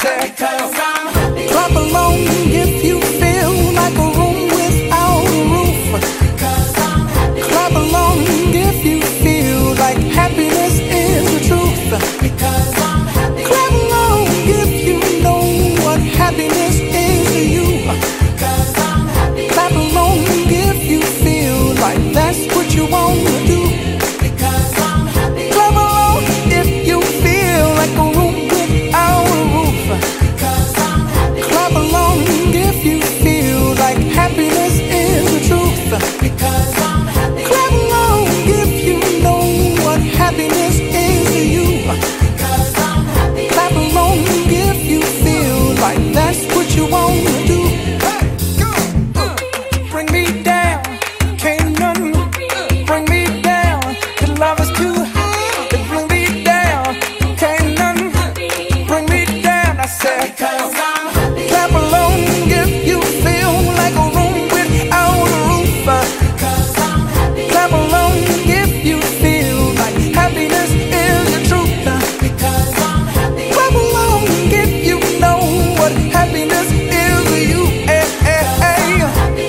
said, clap along if you feel like a room without a roof. Clap along if you feel like happiness is the truth. Clap along if you know what happiness is to you. Clap along if you feel like that's what you want to do. Clap along if you feel like a room without a roof. Clap along if you feel like happiness is the truth. Clap along if you know what happiness is to you. Clap along if you feel like that's what you want to do. Bring me down, can't nothing bring me down. 'Cause love is too high to bring me down. Can't nothing bring me down. I said, clap along if you feel like a room without a roof. Clap along if you feel like happiness is the truth. Clap along if you know what happiness is to you.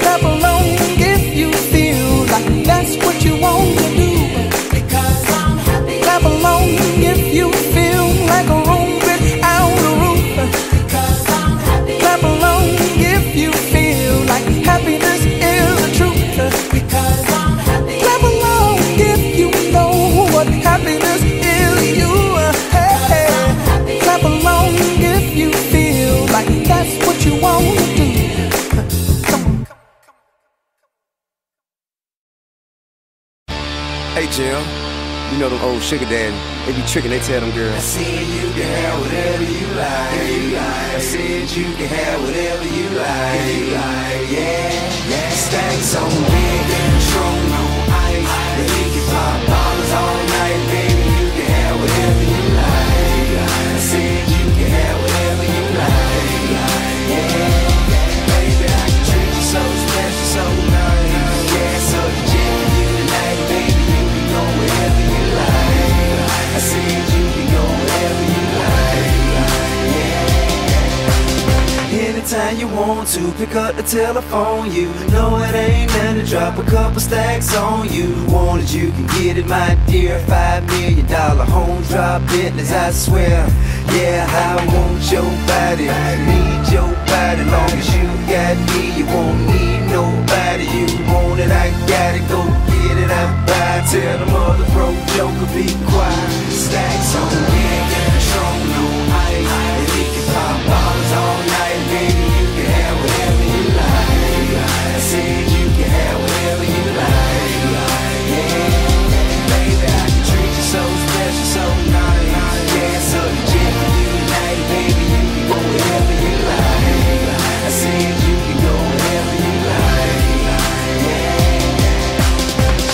Clap along if you feel like that's what you want to do. Clap along if you feel like a room without a roof. Clap along if you feel like happiness is the truth. Clap along if you know what happiness is to you. Clap along if you feel like that's what you want to do. Come on. Hey Jim, you know them old sugar daddy, they be tricking, they tell them girls, I said you can have whatever you like. I said you can have whatever you like. Yeah. Stacks on big and Patron on ice. The can pop bottles all night, baby. You can have whatever you like. I said you can have whatever you like. Yeah. Baby, I can treat you so special, so nice. Yeah, so the jet for you tonight, baby. You can go wherever you like. I said you can go wherever you like. Yeah. Anytime you want to, pick up the telephone. You know it ain't nothing to drop a couple stacks on you. Want it, you can get it, my dear. $5 million home drop Bentleys, I swear. Yeah, I want your body, need your body. Long as you got me, you won't need nobody. You want it, I got it, go get it, I buy it. Tell the mother broke joker be quiet. Stacks on big and Patron on ice. And he can pop bottles all night, baby. You can have whatever you like. I said you can have whatever you like. Yeah, baby, I can treat you so special, so nice. Yeah, so the jet for you tonight, baby. You can go wherever you like. I said you can go wherever you like. Yeah.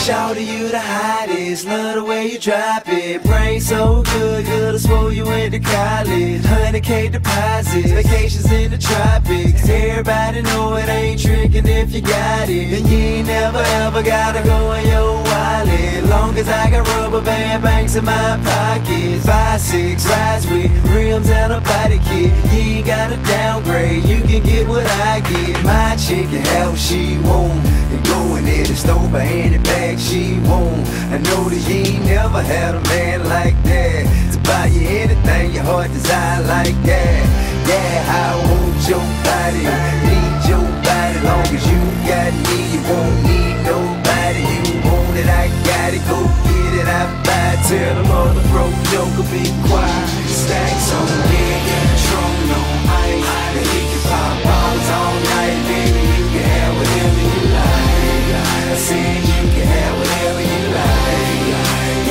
Shout to you the hottest, love the way you drop it. Brain so good, I swore you went to college. 100K deposits, vacations in the tropics. Everybody know it ain't tricking if you got it. And you ain't never ever gotta go in your wallet. Long as I got rubber band banks in my pockets. 5'6", rides with rims and a body kit. You ain't gotta downgrade, you can get what I get. My chick can have what she want, and go in there to store by any bag she want. I know that you ain't never had a man like that to buy you anything your heart desire like that. Yeah, I want your body, need your body. Long as you got me, you won't need nobody. You want it, I got it, go get it, I buy it. Tell the mother broke joker be quiet. Stacks on big and Patron on ice. And he can pop bottles all night, baby. You can have whatever you like. I said you can have whatever you like.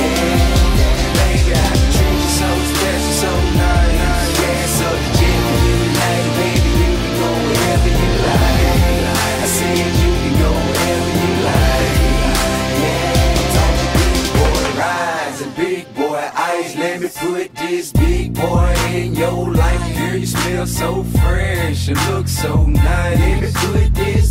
Yeah, baby, I can treat you so special, so nice. Yeah, so the jet for you tonight, baby. You can go wherever you like. I said you can go wherever you like. Yeah, I'm talking big boy rides and big boy ice. Let me put this big boy in your life. Girl, you smell so fresh, you look so nice. Let me put this